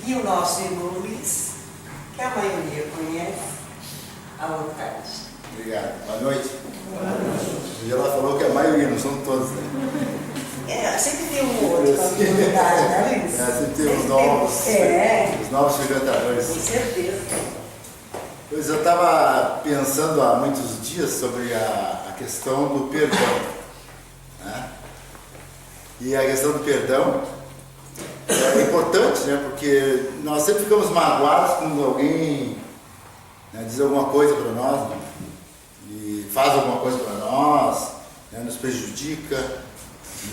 e o nosso irmão Luiz, que a maioria conhece, à vontade. Obrigado. Boa noite. E ela falou que a maioria, não são todos, né? Sempre tem um outro com a comunidade, né, Luiz? Sempre tem os novos. Os novos frequentadores. Com certeza. Pois eu estava pensando há muitos dias sobre a questão do perdão. Né? E a questão do perdão é importante, né? Porque nós sempre ficamos magoados quando alguém, né, diz alguma coisa para nós, né? E faz alguma coisa para nós, né? Nos prejudica,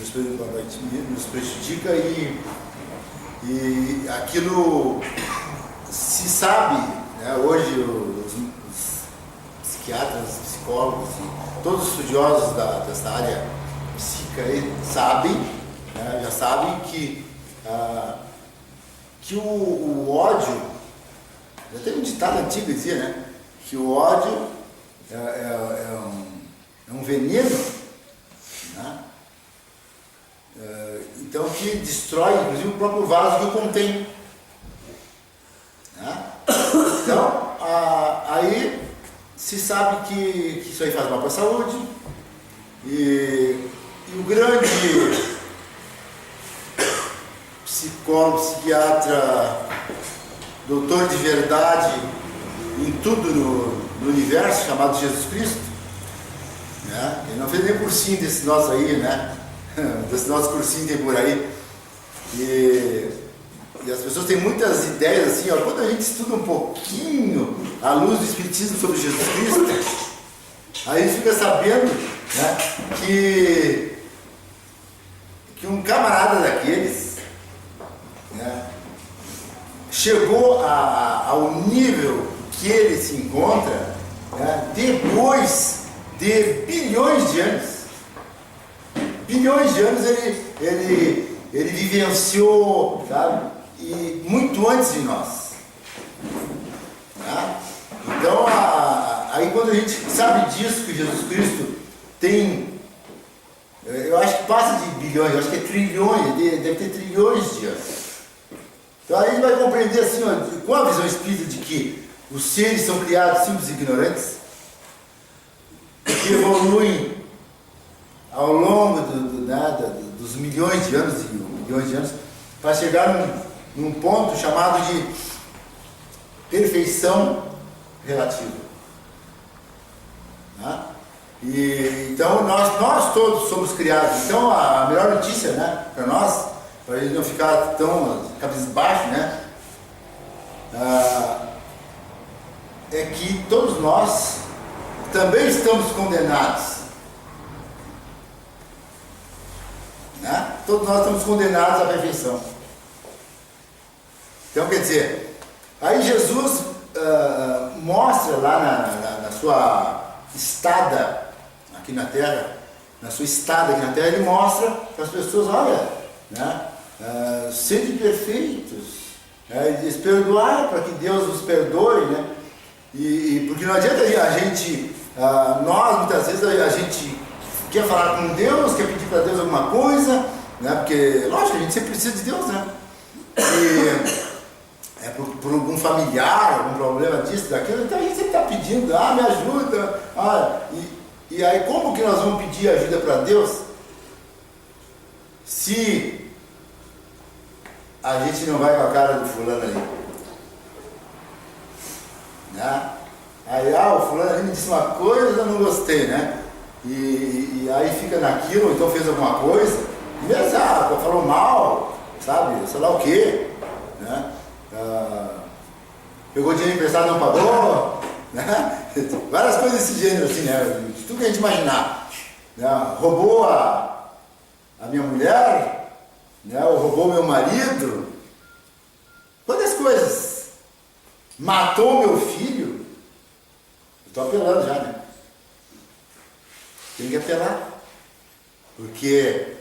nos prejudica e aquilo se sabe, né? Hoje os psiquiatras, os psicólogos, todos os estudiosos dessa área psíquica aí sabem, né? Já sabem que o ódio, já tem um ditado antigo que dizia, né? Que o ódio é um veneno, né? Então que destrói inclusive o próprio vaso que o contém, né? Então aí se sabe que isso aí faz mal para a saúde e o grande psicólogo, psiquiatra, doutor de verdade em tudo no universo, chamado Jesus Cristo, né? Ele não fez nem cursinho desse nosso aí, né? Desse nosso cursinho tem por aí. E as pessoas têm muitas ideias assim, ó, quando a gente estuda um pouquinho a luz do Espiritismo sobre Jesus Cristo, aí a gente fica sabendo, né, que um camarada daqueles, né, chegou ao nível que ele se encontra, né, depois de bilhões de anos. Bilhões de anos ele vivenciou, sabe? E muito antes de nós. Tá? Então, aí quando a gente sabe disso, que Jesus Cristo tem, eu acho que passa de bilhões, eu acho que é trilhões, deve ter trilhões de anos. Então aí a gente vai compreender assim, ó, com a visão espírita de que os seres são criados simples e ignorantes, que evoluem ao longo dos milhões de anos e bilhões de anos, para chegar num ponto chamado de perfeição relativa. Tá? E então nós todos somos criados. Então a melhor notícia, né, para nós, para a gente não ficar tão cabisbaixo, né, é que todos nós também estamos condenados. Né? Todos nós estamos condenados à perfeição. Então, quer dizer, aí Jesus mostra lá na sua estada aqui na Terra, ele mostra para as pessoas, olha, né, sede perfeitos, ele diz, perdoar para que Deus nos perdoe, né? E porque não adianta a gente, nós muitas vezes a gente quer falar com Deus, quer pedir para Deus alguma coisa, né? Porque, lógico, a gente sempre precisa de Deus, né? E por algum familiar, algum problema disso, daquilo, então a gente sempre está pedindo, me ajuda. E aí como que nós vamos pedir ajuda para Deus se a gente não vai com a cara do fulano ali? Né? Aí, o fulano ali me disse uma coisa, eu não gostei, né? E aí fica naquilo, então fez alguma coisa, e mesmo, falou mal, sabe, sei lá o quê, né? Pegou dinheiro emprestado, não pagou, né? Várias coisas desse gênero, assim, né? Tudo que a gente imaginar, né? Roubou a minha mulher, né? Ou roubou meu marido, quantas coisas, matou meu filho, eu estou apelando já, né? Tem que apelar, porque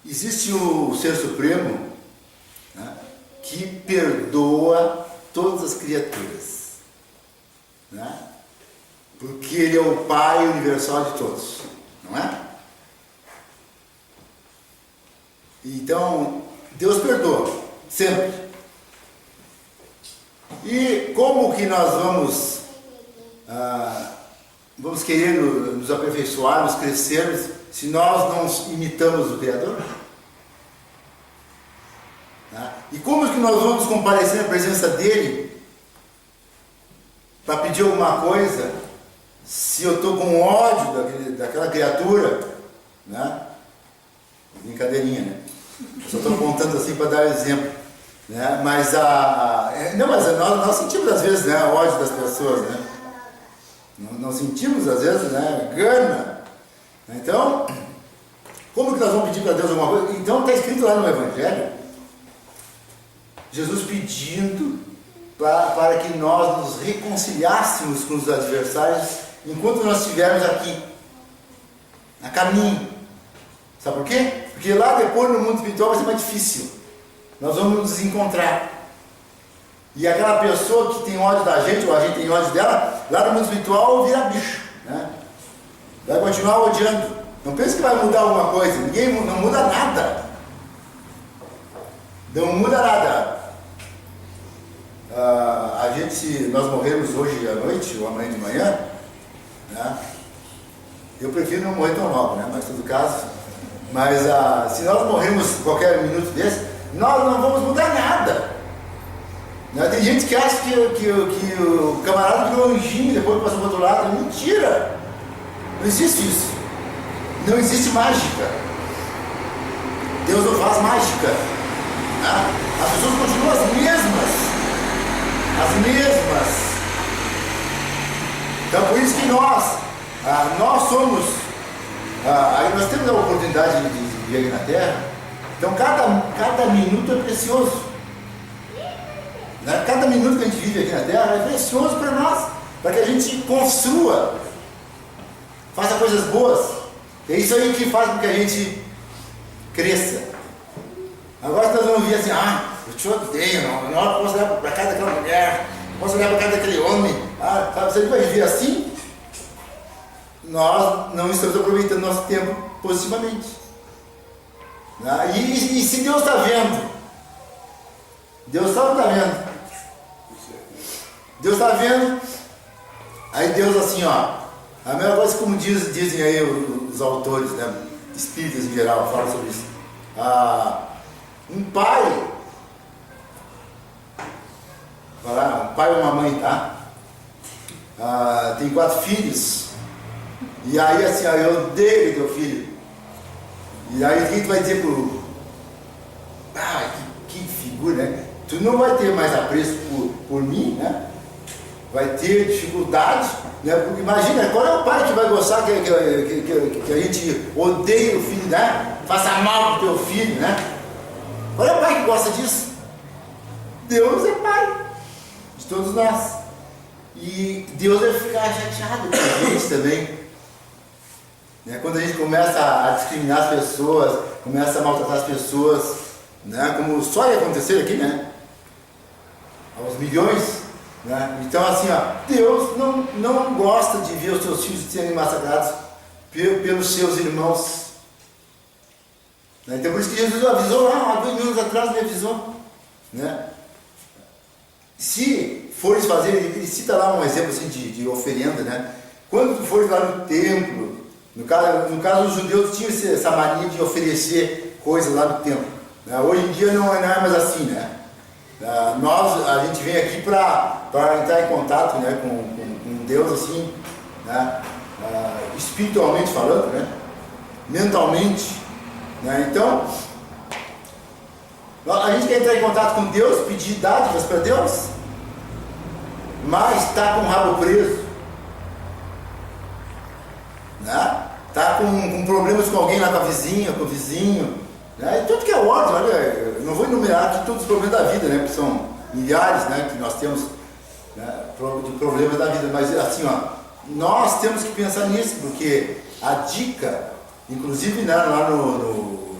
existe o Ser Supremo, né, que perdoa todas as criaturas, né, porque Ele é o Pai universal de todos, não é? Então, Deus perdoa. sempre. E como que nós vamos querendo nos aperfeiçoarmos, crescermos, se nós não imitamos o Criador? E como que nós vamos comparecer na presença dele para pedir alguma coisa, se eu estou com ódio daquela criatura, né? Brincadeirinha, né? Só estou apontando assim para dar exemplo, né? Mas nós sentimos às vezes, né, ódio das pessoas, né? Nós sentimos às vezes, né, gana. Então, como que nós vamos pedir para Deus alguma coisa? Então está escrito lá no Evangelho, Jesus pedindo para que nós nos reconciliássemos com os adversários enquanto nós estivermos aqui, a caminho. Sabe por quê? Porque lá depois no mundo espiritual vai ser mais difícil. Nós vamos nos encontrar. E aquela pessoa que tem ódio da gente, ou a gente tem ódio dela, lá no mundo espiritual vira bicho, né? Vai continuar odiando. Não pense que vai mudar alguma coisa. Não muda nada. Não muda nada. Se nós morrermos hoje à noite ou amanhã de manhã, né? Eu prefiro não morrer tão logo, né? Mas em todo caso. Mas se nós morrermos qualquer minuto desse, nós não vamos mudar nada. Né? Tem gente que acha que o camarada virou anjinho e depois passou para o outro lado. É mentira! Não existe isso. Não existe mágica. Deus não faz mágica. Né? As pessoas continuam as mesmas. As mesmas. Então por isso que nós somos, aí nós temos a oportunidade de viver aqui na Terra. Então cada minuto é precioso, né? Cada minuto que a gente vive aqui na Terra é precioso para nós, para que a gente construa, faça coisas boas. É isso aí que faz com que a gente cresça. Agora nós vamos ver assim, eu te odeio, não posso olhar para casa daquela mulher, não posso olhar para casa daquele homem, sabe, se a gente vai viver assim, nós não estamos aproveitando nosso tempo positivamente. E se Deus está vendo? Deus não está vendo. Deus está vendo. Aí Deus assim, a mesma coisa como dizem aí os autores, né, espíritas em geral, falam sobre isso. Um pai ou uma mãe, tem 4 filhos, e aí assim, eu odeio teu filho. E aí quem tu vai dizer que figura, né? Tu não vai ter mais apreço por mim, né? Vai ter dificuldade, né? Porque imagina, qual é o pai que vai gostar que a gente odeie o filho, né? Faça mal pro teu filho, né? Qual é o pai que gosta disso? Deus é pai de todos nós. E Deus vai ficar chateado com a gente também. Né? Quando a gente começa a discriminar as pessoas, começa a maltratar as pessoas, né? Como só ia acontecer aqui, né? Aos milhões. Né? Então assim, Deus não gosta de ver os seus filhos serem massacrados pelos seus irmãos. Né? Então por isso que Jesus avisou lá, há 2 mil anos atrás ele avisou. Né? Se fores fazer, ele cita lá um exemplo assim, de oferenda, né? Quando tu fores lá no templo, no caso os judeus tinham essa mania de oferecer coisas lá no templo. Né? Hoje em dia não é mais assim, né? A gente vem aqui para entrar em contato, né, com Deus assim, né, espiritualmente falando, né, mentalmente, né? Então a gente quer entrar em contato com Deus, pedir dádivas para Deus, mas está com o rabo preso, né? Está com problemas com alguém lá, com a vizinha, com o vizinho, né? E tudo que é ódio, olha, eu não vou enumerar aqui todos os problemas da vida, né? Que são milhares, né? Que nós temos, né? De problemas da vida, mas assim, nós temos que pensar nisso, porque a dica, inclusive, né, lá no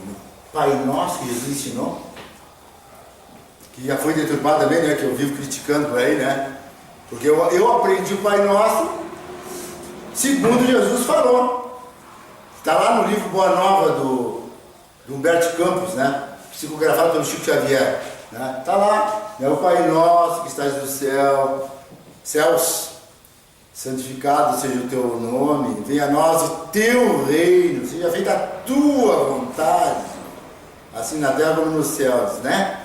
Pai Nosso que Jesus ensinou, que já foi deturpado também, né? Que eu vivo criticando por aí, né? Porque eu aprendi o Pai Nosso segundo Jesus falou. Está lá no livro Boa Nova do Humberto Campos, né? Psicografado pelo Chico Xavier. né? Tá lá, né? O Pai Nosso que estás no céu, céus, santificado seja o teu nome, venha a nós o teu reino, seja feita a tua vontade, assim na terra como nos céus, né?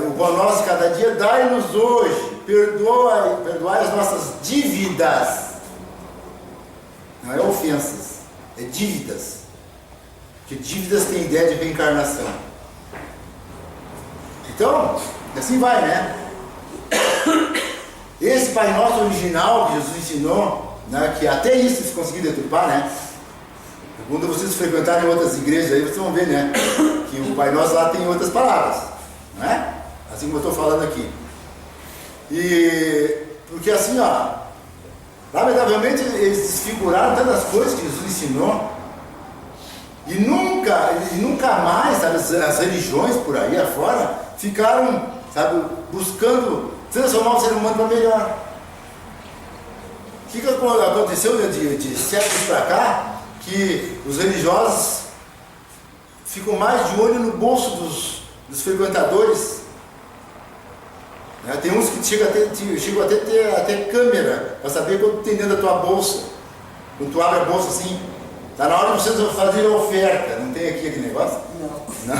O pão nosso de cada dia dai-nos hoje, perdoai as nossas dívidas, não é ofensas, é dívidas, porque dívidas têm ideia de reencarnação. Então, assim vai, né? Esse Pai Nosso original que Jesus ensinou, né, que até isso eles conseguiram deturpar, né? Quando vocês frequentarem outras igrejas aí, vocês vão ver, né? Que o Pai Nosso lá tem outras palavras, não é? Assim como eu estou falando aqui. E porque assim, ó, lamentavelmente eles desfiguraram tantas coisas que Jesus ensinou. E nunca mais, sabe, as religiões por aí afora ficaram, sabe, buscando transformar o ser humano para melhor. O que aconteceu de séculos para cá? Que os religiosos ficam mais de olho no bolso dos frequentadores. Né? Tem uns que chegam até ter câmera para saber quanto tem dentro da tua bolsa. Quando tu abre a bolsa assim, está na hora de vocês fazer a oferta. Não tem aqui aquele negócio? Não.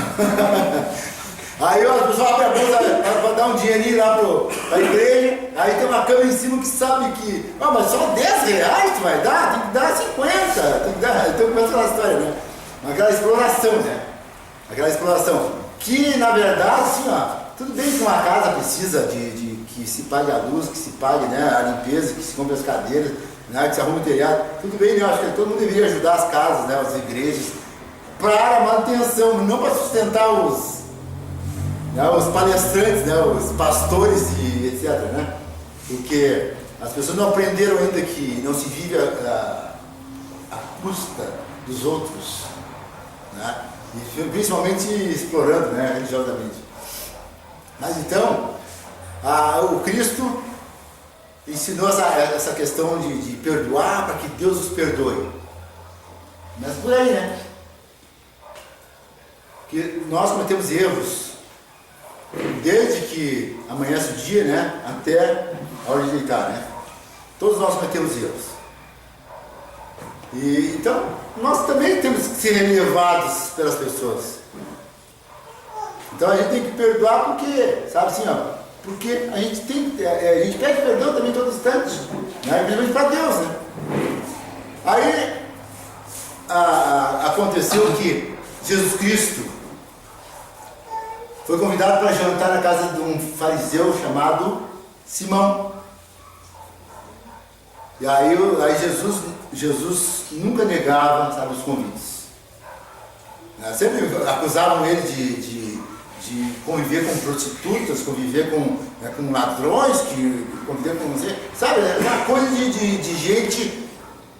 Aí ó, a pessoa abre a bolsa para dar um dinheirinho lá para a igreja, aí tem uma câmera em cima que sabe que, mas só 10 reais tu vai dar? Tem que dar 50, tem que dar, então começa aquela história, né? Aquela exploração, né? Aquela exploração, que na verdade, assim, ó, tudo bem que uma casa precisa de que se pague a luz, que se pague, né, a limpeza, que se compre as cadeiras, né, que se arrume o telhado, tudo bem, né? Eu acho que todo mundo deveria ajudar as casas, né, as igrejas, para a manutenção, não para sustentar os palestrantes, né, os pastores e etc, né? Porque as pessoas não aprenderam ainda que não se vive a custa dos outros, né? E principalmente explorando, né, religiosamente. Mas então, o Cristo ensinou essa questão de perdoar para que Deus os perdoe. Mas por aí, né? Que nós cometemos erros desde que amanhece o dia, né, até a hora de deitar, né? Todos nós cometemos erros. E então nós também temos que ser relevados pelas pessoas. Então a gente tem que perdoar porque, sabe assim, ó, porque a gente pede perdão também todo instante, né? Principalmente para Deus, né? Aí aconteceu que Jesus Cristo foi convidado para jantar na casa de um fariseu chamado Simão. E aí Jesus nunca negava, sabe, os convites. Sempre acusavam ele de conviver com prostitutas, conviver com ladrões, conviver com, sabe, uma coisa de gente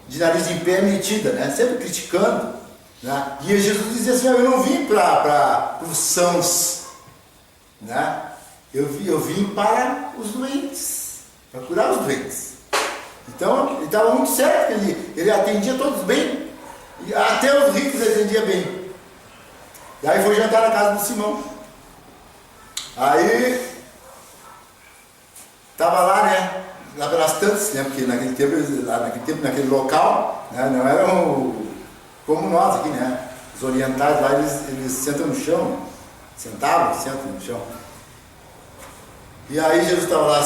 de nariz em pé metida, né? Sempre criticando. Né? E Jesus dizia assim, eu não vim para os sãos, né? Eu vim para os doentes, para curar os doentes. Então ele estava muito certo, ele atendia todos bem, e até os ricos ele atendia bem. E aí foi jantar na casa do Simão. Aí estava lá, né? Lá pelas tantas, né? Porque naquele tempo, naquele local, né? Não eram como nós aqui, né? Os orientais lá, eles sentam no chão. Sentam no chão. E aí Jesus estava lá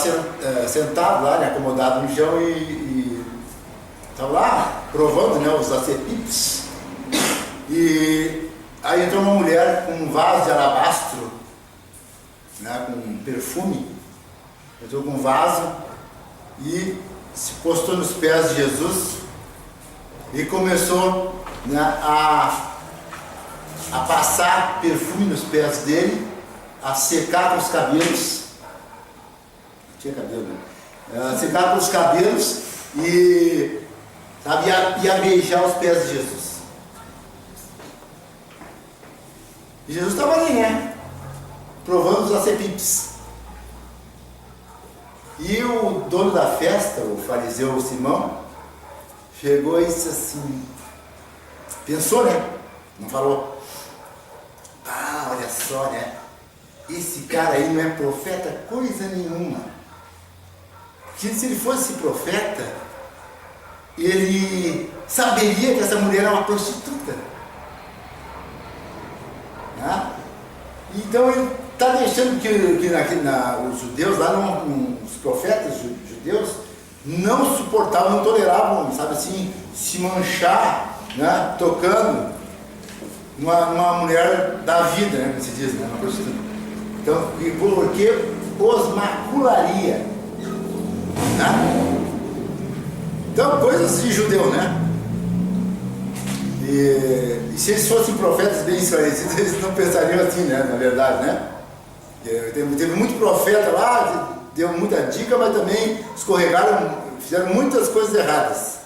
sentado lá, né, acomodado no chão e estava lá provando, né, os acepipes. E aí entrou uma mulher com um vaso de alabastro, né, com perfume. Entrou com um vaso e se postou nos pés de Jesus e começou, né, a passar perfume nos pés dele, a secar com os cabelos. Não tinha cabelo, né? A secar com os cabelos e, sabe, ia beijar os pés de Jesus. E Jesus estava ali, né? Provando os acepipes. E o dono da festa, o fariseu Simão, chegou e disse assim, pensou, né? Não falou. Olha só, né? esse cara aí não é profeta coisa nenhuma. Porque se ele fosse profeta, ele saberia que essa mulher é uma prostituta. Né? Então ele está deixando que os judeus, lá os profetas judeus, não suportavam, não toleravam, sabe assim, se manchar, né, tocando uma mulher da vida, né, como se diz, né, uma prostituta. Então, porque os macularia. Né? Então, coisas de judeu, né? E se eles fossem profetas bem esclarecidos, eles não pensariam assim, né? Na verdade, né? Teve muito profeta lá, deu muita dica, mas também escorregaram, fizeram muitas coisas erradas.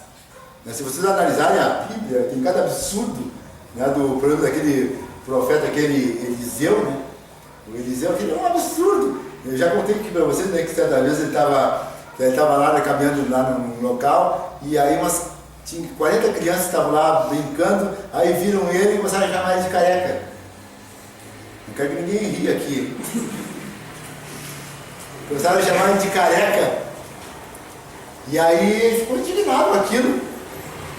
Se vocês analisarem a Bíblia, tem cada absurdo, né, do problema daquele profeta, aquele Eliseu, né? O Eliseu, aquele é um absurdo. Eu já contei aqui para vocês, né, que certa vez ele estava lá caminhando lá no local, e aí tinha 40 crianças que estavam lá brincando, aí viram ele e começaram a chamar ele de careca. Não quero que ninguém ria aqui. Começaram a chamar ele de careca. E aí ele ficou indignado com aquilo.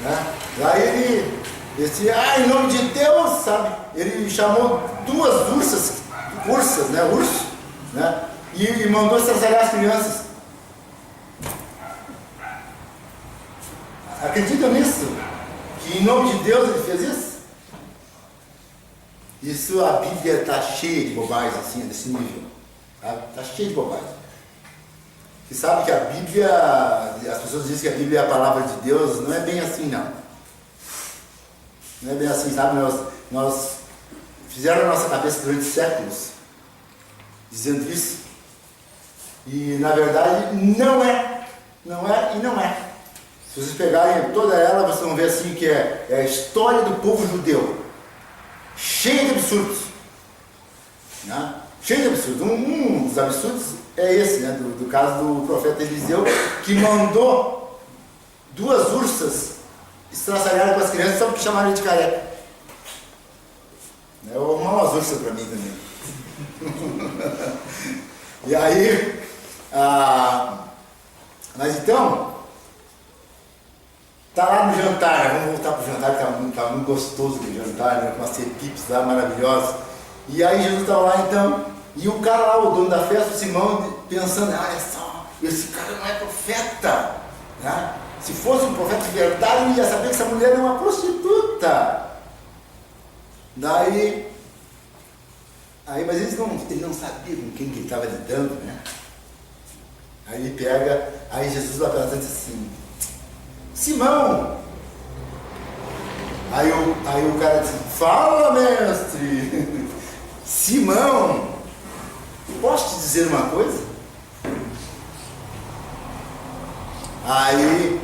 Né? Aí ele disse, em nome de Deus, sabe? Ele chamou duas ursas, né? Urso, né? E mandou estraçalhar as crianças. Acreditam nisso? Que em nome de Deus ele fez isso? Isso, a Bíblia está cheia de bobagem assim, desse nível. Está cheia de bobagem. Você sabe que a Bíblia, as pessoas dizem que a Bíblia é a palavra de Deus, não é bem assim, não. Não é bem assim, sabe? Nós fizeram a nossa cabeça durante séculos dizendo isso. E na verdade não é. Não é e não é. Se vocês pegarem toda ela, vocês vão ver assim que é a história do povo judeu. Cheia de absurdos. Né? Cheia de absurdos. Um dos absurdos é esse, né? Do caso do profeta Eliseu, que mandou duas ursas estraçalharem com as crianças só porque chamaram ele de careca. Eu vou arrumar umas ursas para mim também. E aí, mas então, tá lá no jantar, vamos voltar pro jantar, que tá muito gostoso o jantar, né? Com umas cepipes lá maravilhosas. E aí Jesus estava lá então, e o cara lá, o dono da festa, o Simão, pensando, olha só, esse cara não é profeta, né? Se fosse um profeta de verdade, ele ia saber que essa mulher é uma prostituta. Mas ele não sabia com quem que ele estava lidando, né? Aí ele pega, aí Jesus vai pensando assim, Simão! Aí o cara diz, fala, mestre! Simão, posso te dizer uma coisa? Aí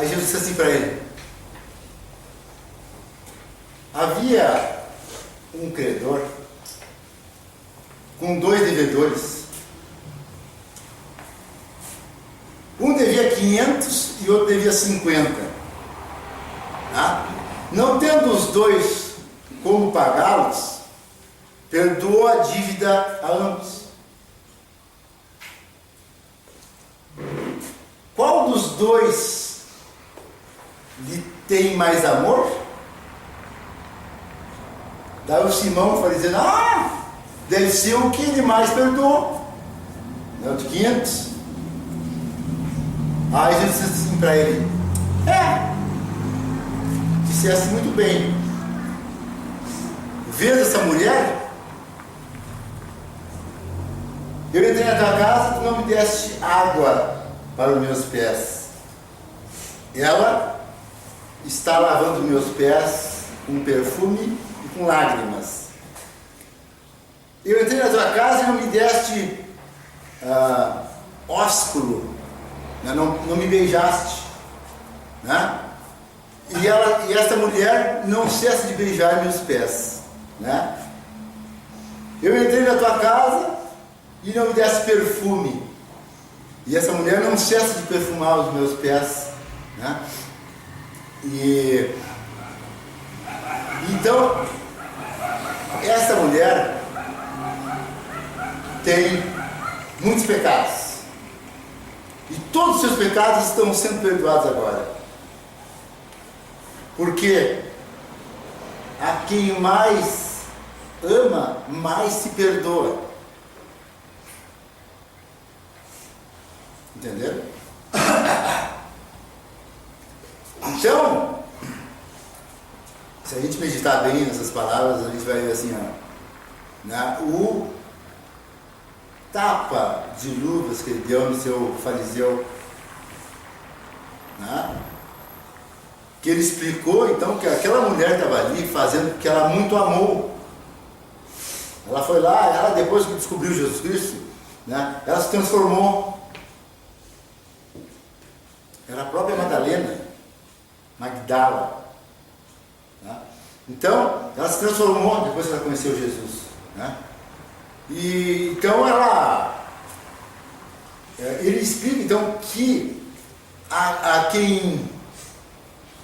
Jesus disse assim para ele, havia um credor com 2 devedores. Um devia 500 e outro devia 50. Tá? Não tendo os dois como pagá-los, perdoou a dívida a ambos. Qual dos dois lhe tem mais amor? Daí o Simão foi dizendo, deve ser o que ele mais perdoou. Não, de 500. Aí Jesus disse assim para ele, disseste muito bem. Vês essa mulher? Eu entrei na tua casa, tu não me deste água para os meus pés. Ela está lavando meus pés com perfume e com lágrimas. Eu entrei na tua casa e não me deste ósculo, né? Não me beijaste, né? E esta mulher não cessa de beijar meus pés, né? Eu entrei na tua casa e não me deste perfume, e essa mulher não cessa de perfumar os meus pés, né? E então essa mulher tem muitos pecados. E todos os seus pecados estão sendo perdoados agora. Porque a quem mais ama, mais se perdoa. Entenderam? Então, se a gente meditar bem nessas palavras, a gente vai ver assim, ó, né? O tapa de luvas que ele deu no seu fariseu, né? Que ele explicou então que aquela mulher estava ali fazendo porque ela muito amou. Ela foi lá, ela depois que descobriu Jesus Cristo, né? Ela se transformou. Era a própria Madalena, Magdala, né? Então ela se transformou depois que ela conheceu Jesus, né? E então ele explica então que a quem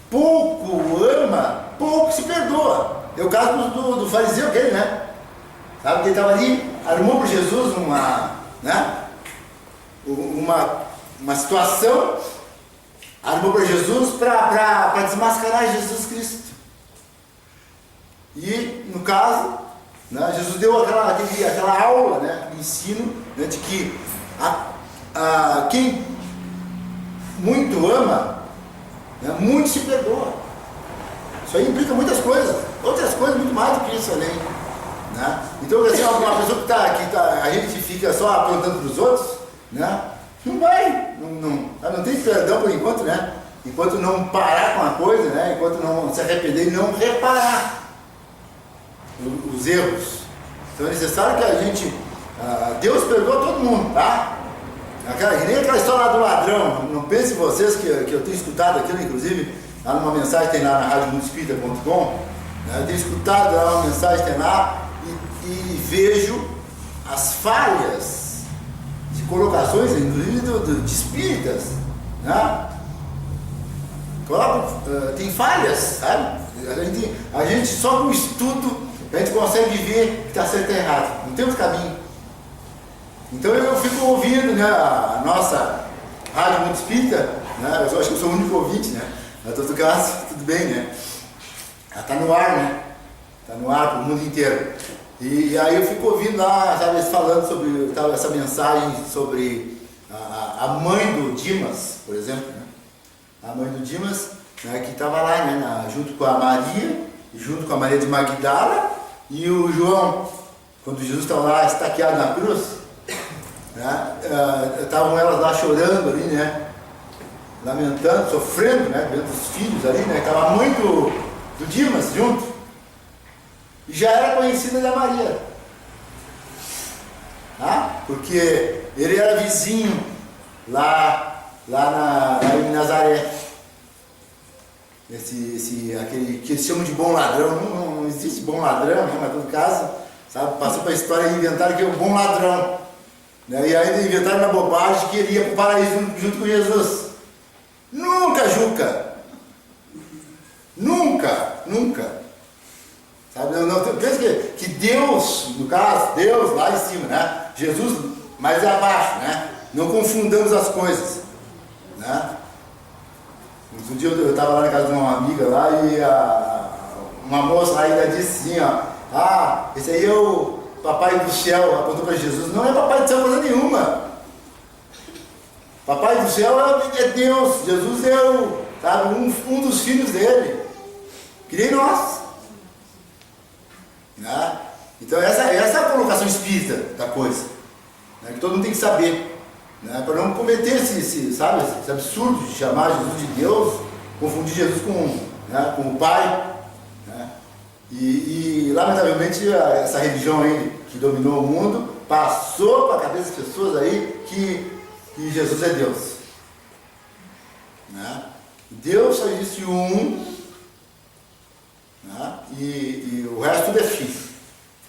pouco ama, pouco se perdoa. É o caso do fariseu aquele, né? Sabe que ele estava ali, armou para Jesus uma situação, armou para Jesus para desmascarar Jesus Cristo. E no caso, né, Jesus deu aquela aula, né, aquele ensino, né, de que quem muito ama, né, muito se perdoa. Isso aí implica muitas coisas, outras coisas muito mais do que isso além, né? Então, assim, uma pessoa que a gente fica só apontando para os outros, né, não vai, não tem perdão por enquanto, né? Enquanto não parar com a coisa, né, enquanto não se arrepender e não reparar os erros. Então é necessário que a gente, Deus perdoa todo mundo, tá? Nem aquela história lá do ladrão. Não pense vocês que eu tenho escutado aquilo, inclusive lá numa mensagem tem lá na radiomundespírita.com, né? Eu tenho escutado lá uma mensagem tem lá e vejo as falhas de colocações, inclusive de espíritas, né? Tem falhas, sabe? A gente só com o estudo a gente consegue ver que está certo e errado, não temos caminho. Então eu fico ouvindo, né, a nossa Rádio Mundo Espírita, né, eu acho que eu sou o único ouvinte, né, em todo caso, tudo bem, né, ela está no ar, né, está no ar para o mundo inteiro. E aí eu fico ouvindo lá, sabe, eles falando sobre essa mensagem sobre a mãe do Dimas, por exemplo, né, a mãe do Dimas, né, que estava lá, né, junto com a Maria, junto com a Maria de Magdala e o João, quando Jesus estava lá estaqueado na cruz, né, estavam elas lá chorando ali, né, lamentando, sofrendo, né, vendo os filhos ali, né, estava a mãe do Dimas junto, e já era conhecida da Maria, tá? Porque ele era vizinho lá em Nazaré. Aquele que eles chamam de bom ladrão, não existe bom ladrão, né? Mas em todo caso, sabe, passou para a história e inventaram que é o bom ladrão, né? E ainda inventaram uma bobagem que ele ia para o paraíso junto com Jesus. Nunca, Juca! Nunca! Sabe, pensa que Deus, no caso, Deus lá em cima, né? Jesus mais abaixo, né? Não confundamos as coisas, né? Um dia eu estava lá na casa de uma amiga lá e uma moça ainda disse assim, ó, esse aí é o papai do céu, apontou para Jesus. Não é papai do céu coisa nenhuma. Papai do céu é Deus, Jesus é sabe, um dos filhos dele, que nem nós, né? Então essa é a colocação espírita da coisa, né, que todo mundo tem que saber. Né, para não cometer esse absurdo de chamar Jesus de Deus, confundir Jesus com o Pai, né, e lamentavelmente essa religião aí que dominou o mundo passou para a cabeça das pessoas aí que Jesus é Deus, né? Deus só existe um, né, e o resto tudo é filho,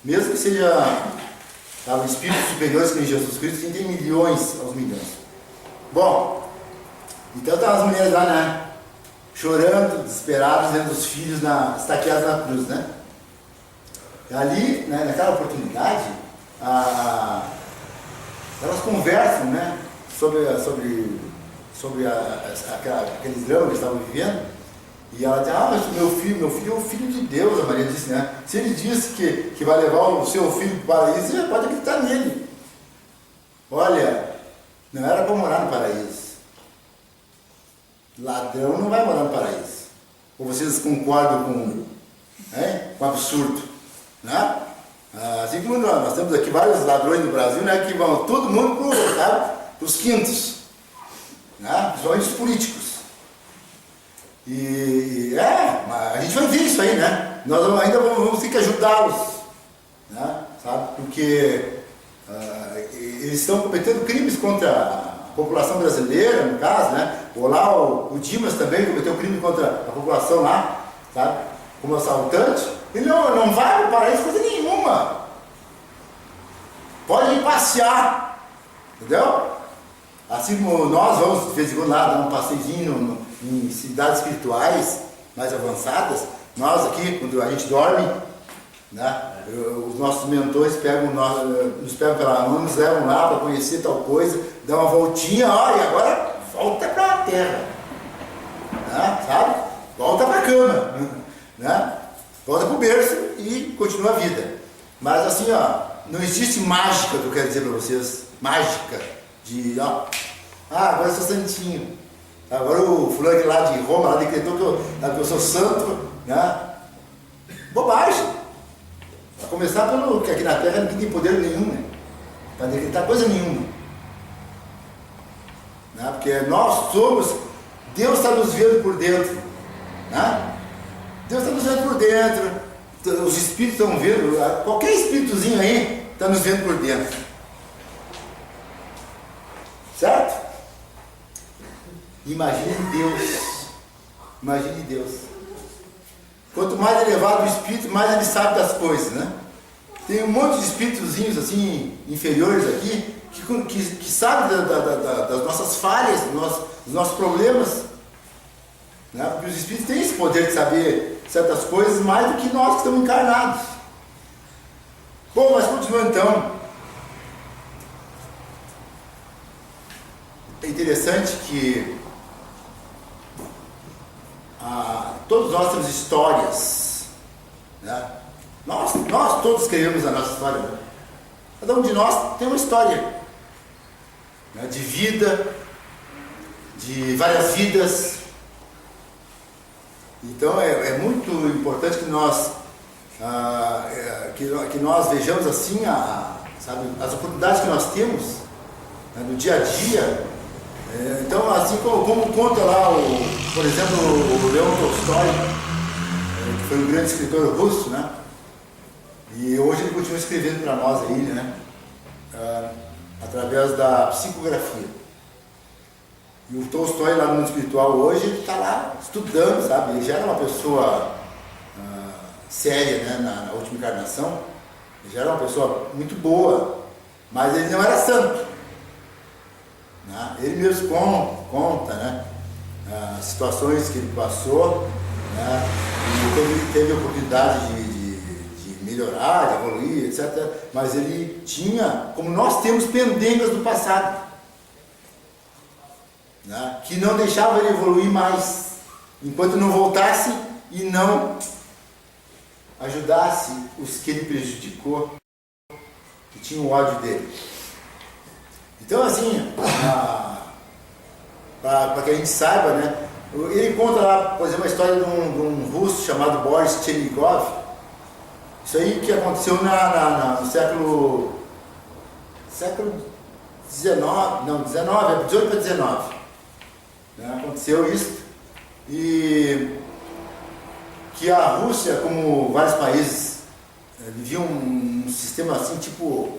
mesmo que seja espíritos superiores que em Jesus Cristo, que tem milhões aos milhões. Bom, então estão as mulheres lá, né, chorando, desesperadas, vendo os filhos estaqueados na cruz, né? Ali, né, naquela oportunidade, elas conversam, né, sobre aquele drama que eles estavam vivendo. E ela diz, mas meu filho é o filho de Deus, a Maria disse, né? Se ele disse que vai levar o seu filho para o paraíso, você pode acreditar nele. Olha, não era para morar no paraíso. Ladrão não vai morar no paraíso. Ou vocês concordam com o absurdo? Né? Assim como nós temos aqui vários ladrões no Brasil, né, que vão todo mundo para os quintos, né? Principalmente os políticos. A gente vai ver isso aí, né? Nós ainda vamos ter que ajudá-los, né? Sabe? Porque eles estão cometendo crimes contra a população brasileira, no caso, né? Ou lá o Dimas também cometeu crime contra a população lá, sabe? Como assaltante. Ele não vai para o paraíso coisa nenhuma. Pode ir passear, entendeu? Assim como nós vamos de vez em quando lá dar um passeiozinho em cidades espirituais mais avançadas, nós aqui, quando a gente dorme, né, os nossos mentores nos pegam pela mão, nos levam lá para conhecer tal coisa, dão uma voltinha, e agora volta para a terra, né, sabe? Volta para a cama, né? Volta para o berço e continua a vida. Mas assim, não existe mágica, que eu quero dizer para vocês, mágica de, agora eu sou santinho. Agora o fulano lá de Roma, lá decretou que eu sou santo, né? Bobagem. Para começar pelo que aqui na Terra não tem poder nenhum, né? Para decretar coisa nenhuma. Né? Porque nós somos, Deus está nos vendo por dentro. Né? Deus está nos vendo por dentro. Os espíritos estão vendo, qualquer espíritozinho aí está nos vendo por dentro. Certo? Imagine Deus. Quanto mais elevado o espírito, mais ele sabe das coisas, né? Tem um monte de espíritozinhos assim, inferiores aqui, que sabem das nossas falhas, dos nossos problemas. Né? Porque os espíritos têm esse poder de saber certas coisas mais do que nós que estamos encarnados. Bom, mas continuando então. É interessante que todos nós temos histórias, né? Nós todos escrevemos a nossa história, né? Cada um de nós tem uma história, né? De vida, de várias vidas. Então é muito importante que nós vejamos assim sabe, as oportunidades que nós temos, né, no dia a dia. Então, assim como conta lá, por exemplo, o Leon Tolstói, que foi um grande escritor russo, né? E hoje ele continua escrevendo para nós aí, né? Através da psicografia. E o Tolstói lá no mundo espiritual hoje, ele está lá estudando, sabe? Ele já era uma pessoa séria, né? Na última encarnação. Ele já era uma pessoa muito boa, mas ele não era santo. Ele mesmo conta, né, as situações que ele passou, né, e quando ele teve a oportunidade de melhorar, de evoluir, etc. Mas ele tinha, como nós temos, pendengas do passado, né, que não deixavam ele evoluir mais, enquanto não voltasse e não ajudasse os que ele prejudicou, que tinham ódio dele. Então, assim, para que a gente saiba, né, ele conta lá, por exemplo, a história de um russo chamado Boris Chernikov. Isso aí que aconteceu no século XIX, não, 19, 18 para 19. Né, aconteceu isso. E que a Rússia, como vários países, viviam um sistema assim, tipo,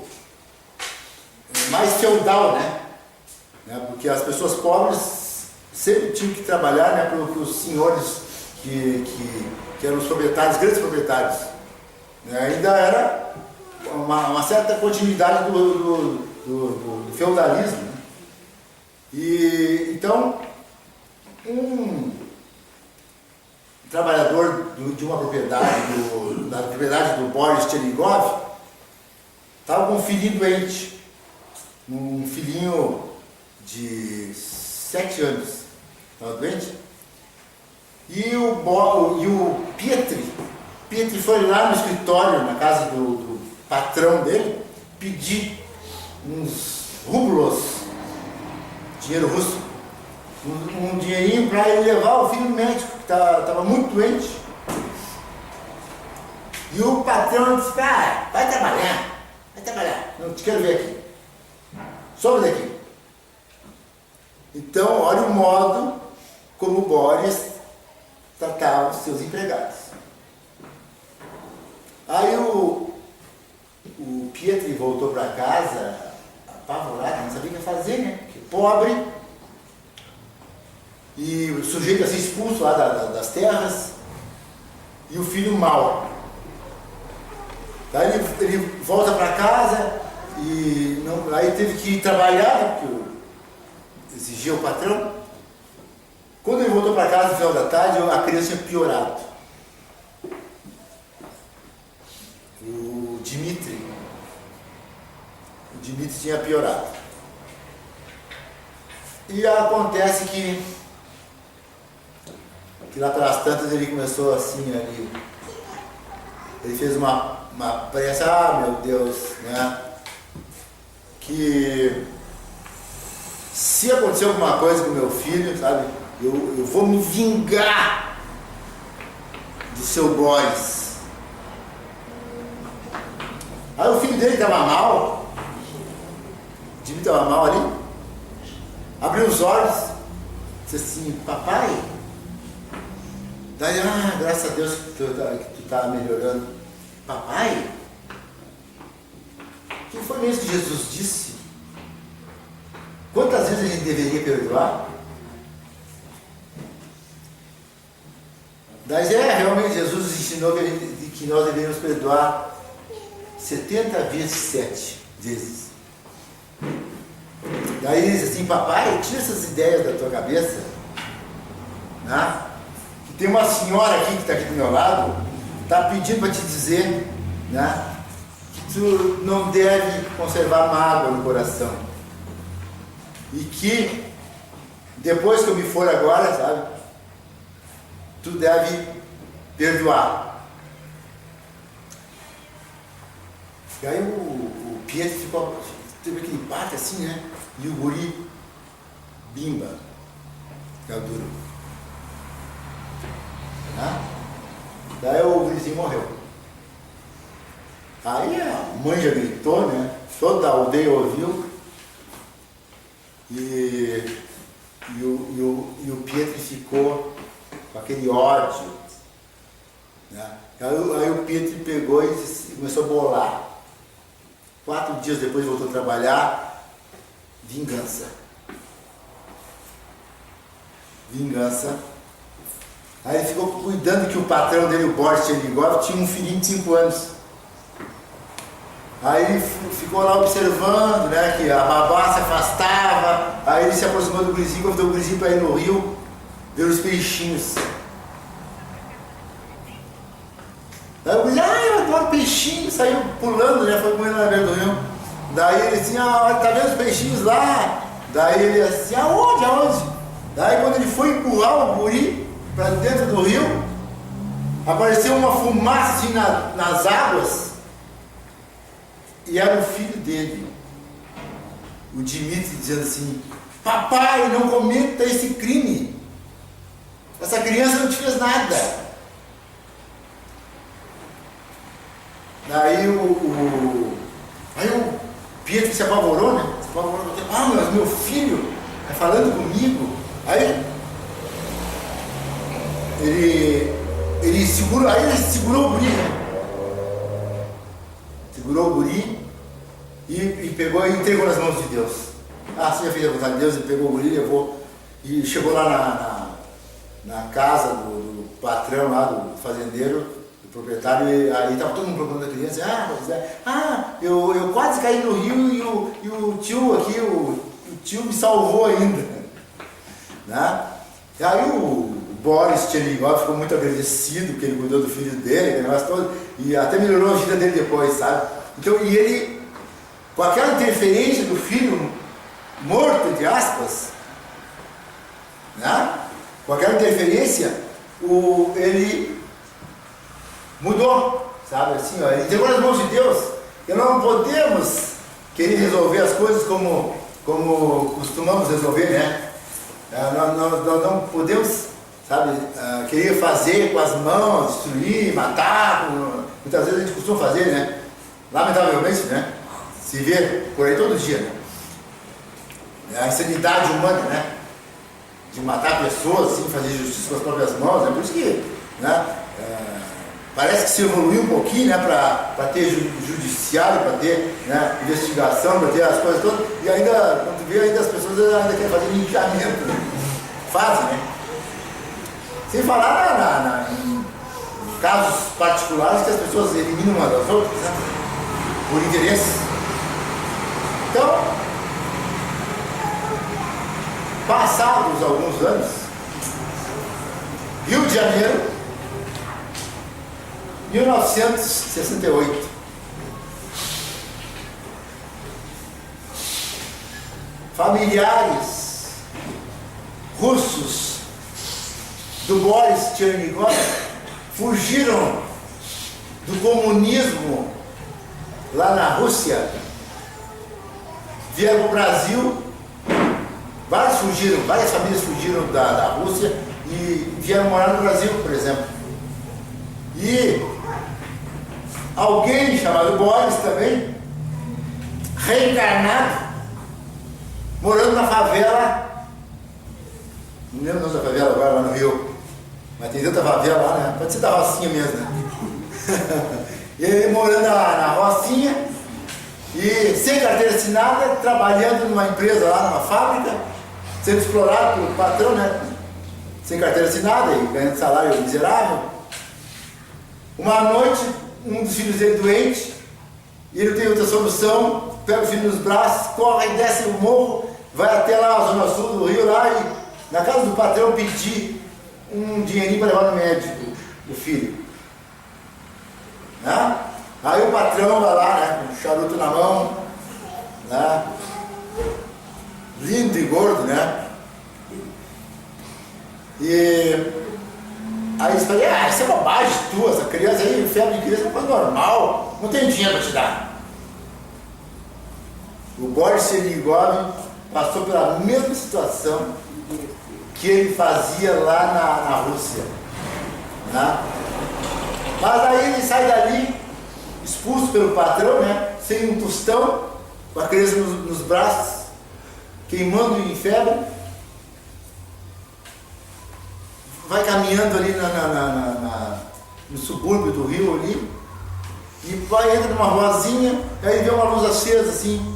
mais feudal, né? Porque as pessoas pobres sempre tinham que trabalhar, né, para os senhores que eram os proprietários, grandes proprietários. Ainda era uma certa continuidade do feudalismo. Né? E então, um trabalhador de uma propriedade, da propriedade do Boris Tcherigov, estava com um filhinho doente, um filhinho de 7 anos, estava doente, e o Pietri foi lá no escritório, na casa do patrão dele, pedir uns rublos, dinheiro russo, um dinheirinho para ele levar o filho no médico, que estava muito doente. E o patrão disse, vai trabalhar, não te quero ver aqui, sobe daqui. Então, olha o modo como o Boris tratava os seus empregados. Aí o Pietri voltou para casa, apavorado, não sabia o que fazer, né? Porque pobre, e o sujeito assim expulso lá das terras, e o filho mau. Daí ele volta para casa, e aí teve que ir trabalhar, né, porque exigia o patrão. Quando ele voltou para casa no final da tarde, a criança tinha piorado. O Dmitri tinha piorado. E acontece que lá pelas tantas ele começou assim, ele fez uma prece, meu Deus, né? Que se acontecer alguma coisa com meu filho, sabe, eu vou me vingar do seu Boris. Aí o filho dele estava mal, o Jimmy estava mal ali, abriu os olhos, disse assim, papai, daí, graças a Deus que tu tá melhorando. Papai, o que foi mesmo que Jesus disse? Quantas vezes a gente deveria perdoar? Daí, realmente Jesus ensinou que nós deveríamos perdoar 70 vezes 7 vezes. Daí ele diz assim, papai, tira essas ideias da tua cabeça, né? Que tem uma senhora aqui que está aqui do meu lado, está pedindo para te dizer, né, que tu não deve conservar mágoa no coração. E que depois que eu me for agora, sabe, tu deve perdoar. E aí o Pietro ficou, teve aquele bate assim, né? E o guri bimba, que é o duro. Né? Daí o gurizinho morreu. Aí a mãe já gritou, né? Toda a aldeia ouviu. E o Pietro ficou com aquele ódio. Né? Aí o Pietro pegou e começou a bolar. 4 dias depois voltou a trabalhar. Vingança. Aí ele ficou cuidando que o patrão dele, o Boris Tcherigov, tinha um filhinho de 5 anos. Aí ele ficou lá observando, né, que a babá se afastava. Aí ele se aproximou do gurizinho, convidou o gurizinho para ir no rio ver os peixinhos. Aí o gurizinho, eu adoro peixinho, saiu pulando, né, foi correndo na beira do rio. Daí ele assim, tá vendo os peixinhos lá? Daí ele assim, aonde? Daí quando ele foi empurrar o guri para dentro do rio, apareceu uma fumaça assim nas águas, e era o filho dele, o Dmitri, dizendo assim, papai, não cometa esse crime, essa criança não te fez nada. Daí o Pietro se apavorou, né? Mas meu filho está falando comigo. Aí ele segurou o guri, né? Segurou o guri e pegou e entregou nas mãos de Deus. Você já fez a vontade de Deus, ele pegou o guri, levou e chegou lá na casa do patrão lá, do fazendeiro, do proprietário, e aí estava todo mundo procurando a criança. Eu quase caí no rio e o tio aqui, o tio me salvou ainda. Né? E aí o Boris Tchernikov ficou muito agradecido porque ele cuidou do filho dele, aquele negócio todo, e até melhorou a vida dele depois, sabe? Então, e ele, com aquela interferência do filho morto, entre aspas, né? Com aquela interferência, ele mudou, sabe? Assim, ó, ele entregou nas mãos de Deus. E nós não podemos querer resolver as coisas como costumamos resolver, né? Nós não podemos, sabe, querer fazer com as mãos, destruir, matar, muitas vezes a gente costuma fazer, né? Lamentavelmente, né? Se vê por aí todo dia, né? A insanidade humana, né? De matar pessoas, assim, fazer justiça com as próprias mãos, é por isso que, né? Parece que se evoluiu um pouquinho, né, para ter judiciário, para ter, né, investigação, para ter as coisas todas, e ainda, quando vê, ainda as pessoas ainda querem fazer linchamento, né? Fazem, né? Sem falar em casos particulares que as pessoas eliminam umas das outras, né? Por interesse. Então, passados alguns anos, Rio de Janeiro, 1968. Familiares russos do Boris Tchernikov fugiram do comunismo lá na Rússia, vieram para o Brasil, várias famílias fugiram da Rússia e vieram morar no Brasil, por exemplo. E alguém chamado Boris também, reencarnado, morando na favela, não lembro o nome da favela agora, lá no Rio, mas tem tanta favela lá, né? Pode ser da Rocinha mesmo, né? Ele morando na Rocinha e sem carteira assinada, trabalhando numa empresa lá, numa fábrica, sendo explorado pelo patrão, né? Sem carteira assinada e ganhando salário miserável. Uma noite, um dos filhos dele doente, e ele não tem outra solução, pega o filho nos braços, corre e desce o morro, vai até lá a zona sul do Rio, lá e na casa do patrão pedir um dinheirinho para levar no médico, o filho. Né? Aí o patrão vai lá, né, com um charuto na mão, né, lindo e gordo, né? E aí eles falam, isso é bobagem tua, essa criança aí, febre de criança é uma coisa normal, não tem dinheiro para te dar. O Boris Tchernikov passou pela mesma situação que ele fazia lá na Rússia, né? Mas aí ele sai dali, expulso pelo patrão, né? Sem um tostão, com a criança nos braços, queimando em febre. Vai caminhando ali no subúrbio do Rio ali, e entra numa ruazinha, aí vê uma luz acesa assim,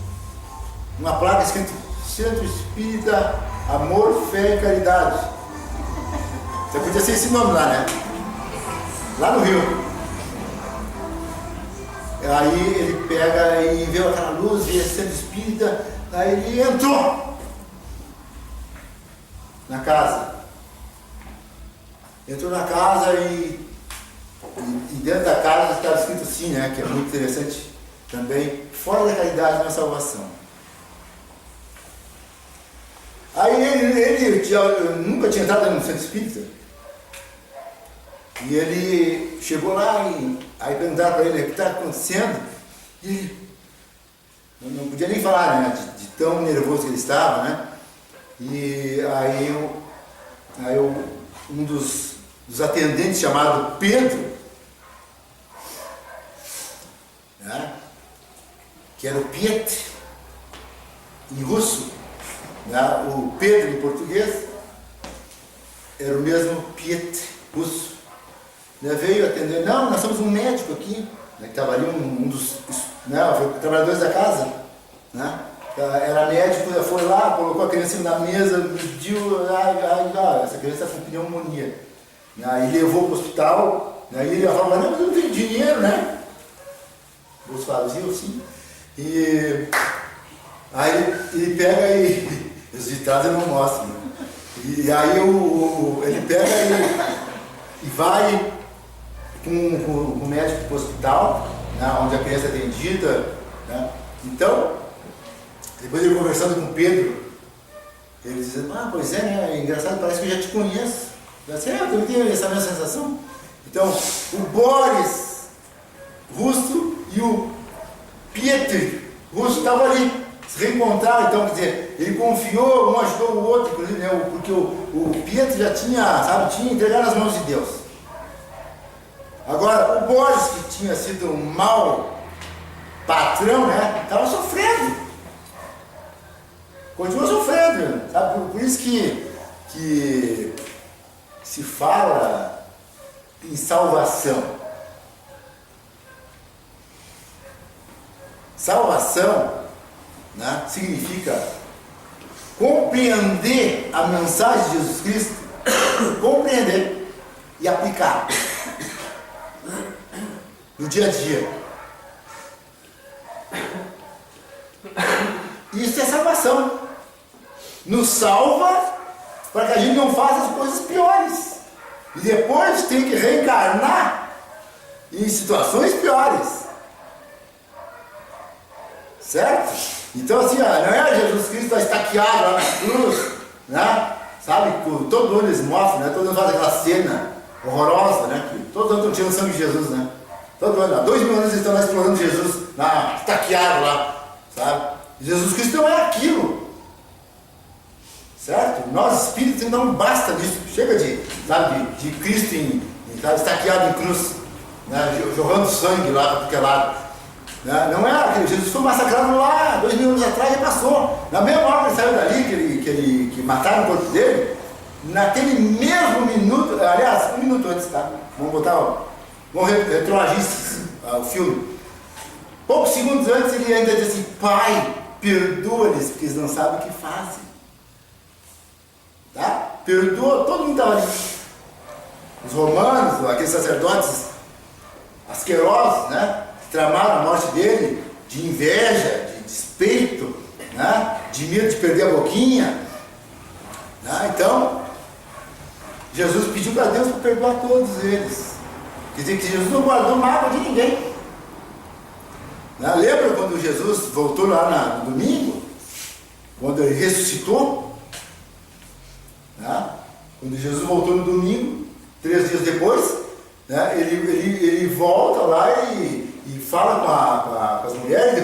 uma placa escrito Centro Espírita Amor, Fé e Caridade. Você podia ser esse nome lá, né? Lá no Rio. Aí ele pega e vê aquela luz, vê Centro Espírita, aí ele entrou na casa. Entrou na casa e dentro da casa estava escrito assim, né, que é muito interessante também, fora da caridade não é salvação. Aí ele nunca tinha entrado no centro espírita, e ele chegou lá e aí perguntaram para ele o que está acontecendo, e ele não podia nem falar, né, de tão nervoso que ele estava, né, e aí um dos atendentes, chamado Pedro, né, que era o Piet em russo, né, o Pedro em português era o mesmo Piet russo, né, veio atender. Não, nós somos um médico aqui, né, que estava ali, um dos, né, trabalhadores da casa, né, era médico, foi lá, colocou a criança na mesa, mediu, essa criança está com pneumonia. Aí levou para o hospital, aí ele falava, não, mas eu não tenho dinheiro, né? Bolso vazio, assim. E aí ele pega e os ditados eu não mostro, né? E aí ele pega e vai com o médico para o hospital, né, onde a criança é atendida, né? Então, depois ele conversando com Pedro, ele diz, pois é, né, é engraçado, parece que eu já te conheço. Eu disse, eu também tenho essa mesma sensação. Então, o Boris Russo e o Pietro Russo estavam ali, se reencontraram. Então, quer dizer, ele confiou, um ajudou o outro, inclusive, né, porque o Pietro já tinha entregado nas mãos de Deus. Agora, o Boris, que tinha sido um mau patrão, né, estava sofrendo. Continua sofrendo, sabe? Por isso que se fala em salvação. Salvação, né, significa compreender a mensagem de Jesus Cristo, compreender e aplicar no dia a dia. Isso é salvação. Nos salva para que a gente não faça as coisas piores. E depois tem que reencarnar em situações piores. Certo? Então assim, não é Jesus Cristo estaqueado lá na cruz, né? Sabe? Todo ano eles mostram, né? Todo ano faz aquela cena horrorosa, né? Que todo ano estão tirando sangue de Jesus, né? Todo ano, há 2000 anos eles estão lá explorando Jesus, lá, estaqueado lá, sabe? Jesus Cristo não é aquilo. Certo? Nós espíritos não basta disso. Chega de Cristo estaqueado em cruz, né? Jorrando sangue lá para porque lado. Não é aquele. Jesus foi massacrado lá 2000 anos atrás e passou. Na mesma hora que ele saiu dali, que mataram o corpo dele, naquele mesmo minuto, aliás, um minuto antes, tá? Vamos retroagir o filme. Poucos segundos antes ele ainda disse assim: Pai, perdoa-lhes, porque eles não sabem o que fazem. Tá? Perdoa, todo mundo estava ali. Os romanos, aqueles sacerdotes asquerosos, né? Tramaram a morte dele de inveja, de despeito, né? De medo de perder a boquinha. Né? Então, Jesus pediu para Deus para perdoar todos eles. Quer dizer que Jesus não guardou mágoa de ninguém. Né? Lembra quando Jesus voltou lá no domingo? Quando ele ressuscitou? Né? Quando Jesus voltou no domingo, 3 dias depois, né? ele volta lá e fala com as mulheres,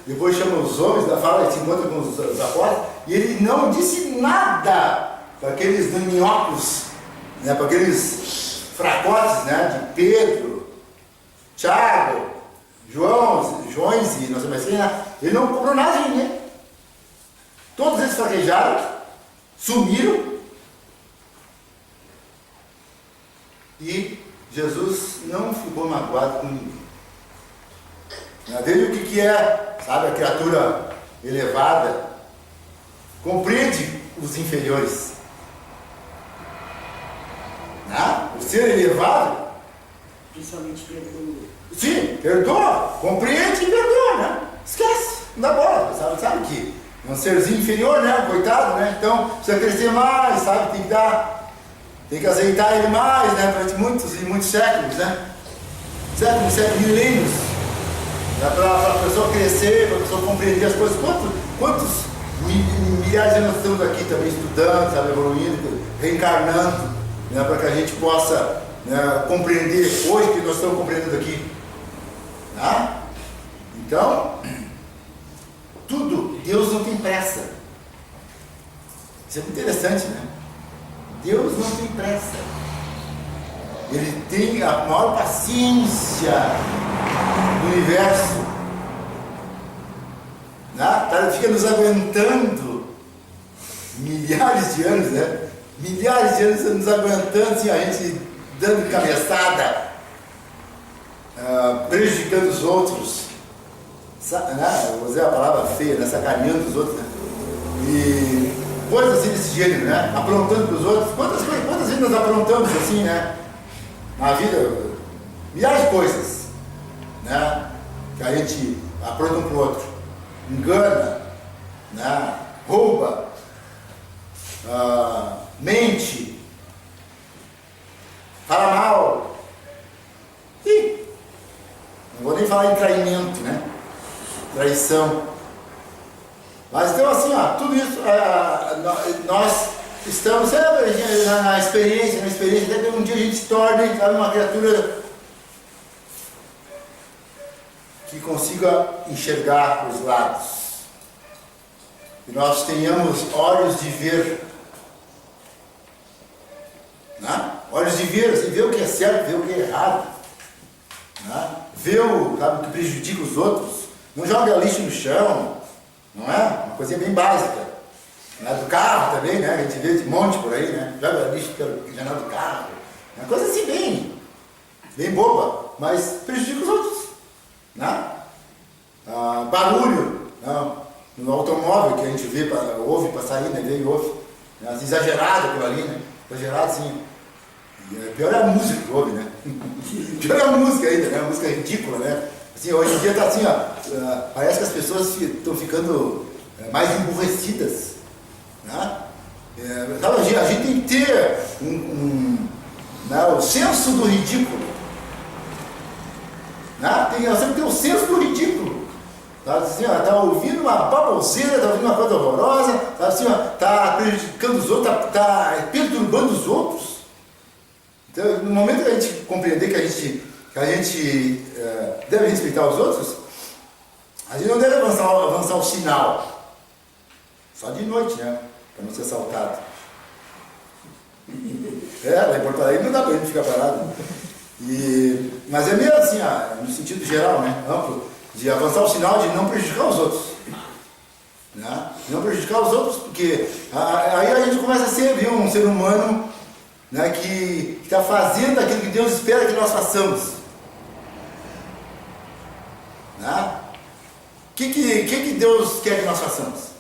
depois chama os homens, fala, se encontra com os apóstolos, e ele não disse nada para aqueles minhocos, né? Para aqueles fracotes, né? De Pedro, Tiago, Joões e não sei mais quem, né? Ele não cobrou nada de ninguém. Todos eles fraquejaram, sumiram, e Jesus não ficou magoado com ninguém. Veja o que é, sabe, a criatura elevada, compreende os inferiores. Né? O ser elevado, principalmente perdoa. Sim, perdoa, compreende e perdoa, né? Esquece, não dá bola, sabe que é um serzinho inferior, né? Coitado, né? Então precisa crescer mais, sabe? Tem que azeitar ele mais, né? Durante muitos e muitos séculos, né? Séculos, milênios. Para a pessoa crescer, para a pessoa compreender as coisas. Quantos milhares de anos estamos aqui também estudando, sabe, evoluindo, reencarnando, né, para que a gente possa, né, compreender hoje que nós estamos compreendendo aqui. Tá? Então, tudo, Deus não tem pressa. Isso é muito interessante, né? Deus não tem pressa. Ele tem a maior paciência do universo, né? Ele fica nos aguentando milhares de anos, né? Milhares de anos nos aguentando, assim, a gente dando cabeçada, prejudicando os outros, né? Vou usar a palavra feia, né? Sacaneando os outros, né? E coisas assim desse gênero, né? Aprontando para os outros. Quantas vezes nós aprontamos assim, né? Na vida, milhares de coisas, né? Que a gente apronta um para o outro, engana, né? Rouba, mente, fala mal. Ih, não vou nem falar em traimento, né? Traição. Mas então assim, ó, tudo isso, nós estamos na experiência, até que um dia a gente se torne, sabe, uma criatura que consiga enxergar os lados. Que nós tenhamos olhos de ver. Né? Olhos de ver, assim, ver o que é certo, ver o que é errado. Né? Ver o que prejudica os outros. Não joga lixo no chão. Não é? Uma coisinha bem básica. Né? Do carro também, né? A gente vê de monte por aí, né? Joga lixo pelo janela do carro. Uma coisa assim bem boba, mas prejudica os outros. Né? Barulho, no automóvel que a gente vê, ouve para sair, né? Vê e ouve. Né? Exagerado aquilo ali, né? Exagerado assim. E pior é a música que ouve, né? Pior é a música ainda, né? A música é ridícula, né? Assim, hoje em dia está assim, ó, parece que as pessoas estão ficando mais emburrecidas. Né? A gente tem que ter o senso do ridículo. Né? Nós temos que ter o senso do ridículo. Tá, assim, tá ouvindo uma baboseira, tá ouvindo uma coisa horrorosa, tá, assim, tá prejudicando os outros, tá perturbando os outros. Então, no momento que a gente compreender que a gente deve respeitar os outros, a gente não deve avançar o sinal. Só de noite, né? Para não ser assaltado. Lá em Porto Alegre não dá para a gente ficar parado. Mas é meio assim, no sentido geral, né? Amplo, de avançar o sinal de não prejudicar os outros. Né? Não prejudicar os outros, porque aí a gente começa a ser um ser humano, né, que está fazendo aquilo que Deus espera que nós façamos. Né? O que Deus quer que nós façamos?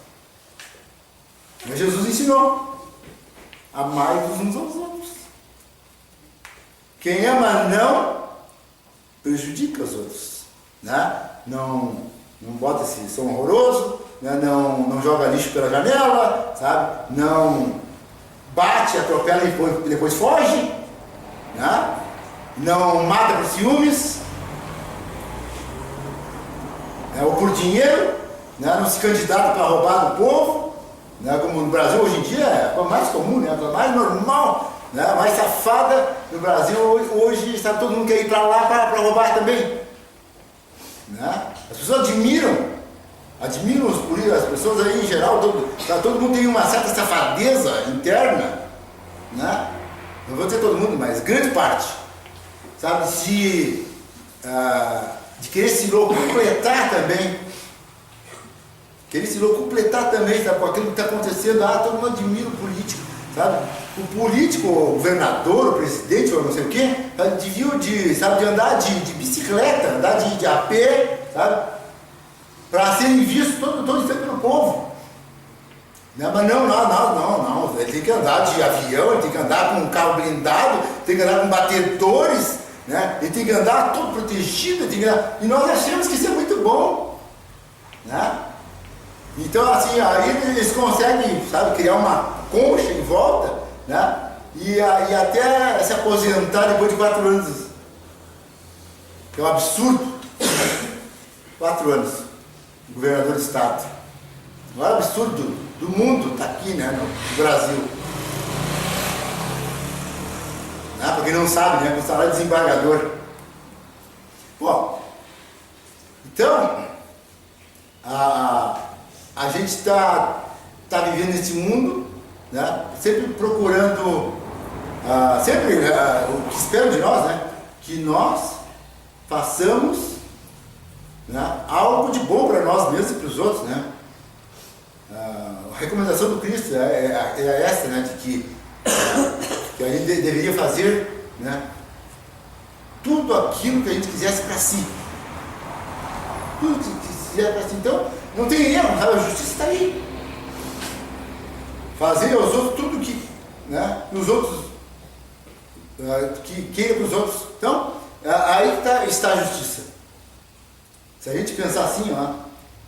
Jesus ensinou: amai-vos uns aos outros. Quem ama não prejudica os outros. Né? Não bota esse som horroroso, né? Não joga lixo pela janela, sabe? Não bate, atropela e depois foge, né? Não mata por ciúmes, ou por dinheiro, né? Não se candidata para roubar do povo, né? Como no Brasil hoje em dia é a coisa mais comum, né? A coisa mais normal, né? A mais safada no Brasil hoje, sabe, todo mundo quer ir para lá para roubar também. Né? As pessoas admiram os políticos, as pessoas aí em geral, todo mundo tem uma certa safadeza interna, né? Não vou dizer todo mundo, mas grande parte, sabe, de querer se locupletar também, sabe, com aquilo que está acontecendo. Todo mundo admira o político, sabe? O político, o governador, o presidente, ou não sei o quê, de andar de bicicleta, andar de a pé, sabe? Para serem vistos todo instante pelo povo. Né? Mas não. Ele tem que andar de avião, ele tem que andar com um carro blindado, tem que andar com batedores, né? Ele tem que andar todo protegido, e nós achamos que isso é muito bom. Né? Então, assim, aí eles conseguem, sabe, criar uma concha em volta, né? E até se aposentar depois de 4 anos. Que é um absurdo. 4 anos, governador do estado. O maior absurdo do mundo está aqui, né, no Brasil. Né? Para quem não sabe, né, com salário de desembargador. Bom, então, a gente está vivendo nesse mundo, né, sempre procurando, o que esperam de nós, né, que nós façamos, né, algo de bom para nós mesmos e para os outros, né? A recomendação do Cristo é essa, né, de que a gente deveria fazer, né, tudo aquilo que a gente quisesse para si. Tudo que quiser para si. Então, não tem erro, sabe? A justiça está aí. Fazer aos outros tudo que, né, os outros, que queira para os outros. Então, aí está a justiça. Se a gente pensar assim,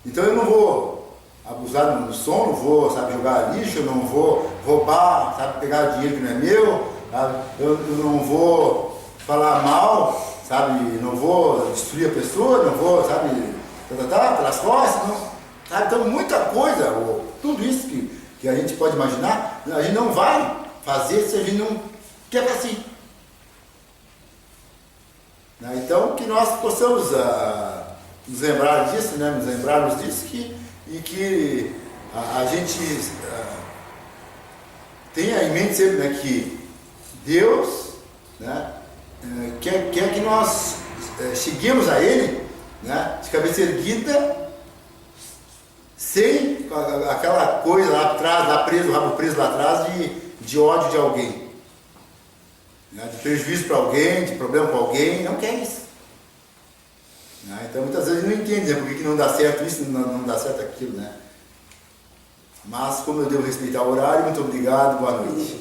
então eu não vou abusar no som, não vou, sabe, jogar lixo, eu não vou roubar, sabe, pegar dinheiro que não é meu, sabe, eu não vou falar mal, sabe, não vou destruir a pessoa, não vou, sabe, pelas costas, não, sabe, então muita coisa, tudo isso que a gente pode imaginar, a gente não vai fazer se a gente não quer para si. Então que nós possamos nos lembrar disso, né, nos lembrarmos disso e que a gente tenha em mente sempre, né, que Deus, né, quer que nós cheguemos a Ele, né, de cabeça erguida, sem aquela coisa lá atrás, o rabo preso lá atrás de ódio de alguém, né, de prejuízo para alguém, de problema para alguém, não quer isso. Então muitas vezes não entende, né, por que não dá certo isso, não dá certo aquilo, né? Mas como eu devo respeitar o horário, muito obrigado, boa noite.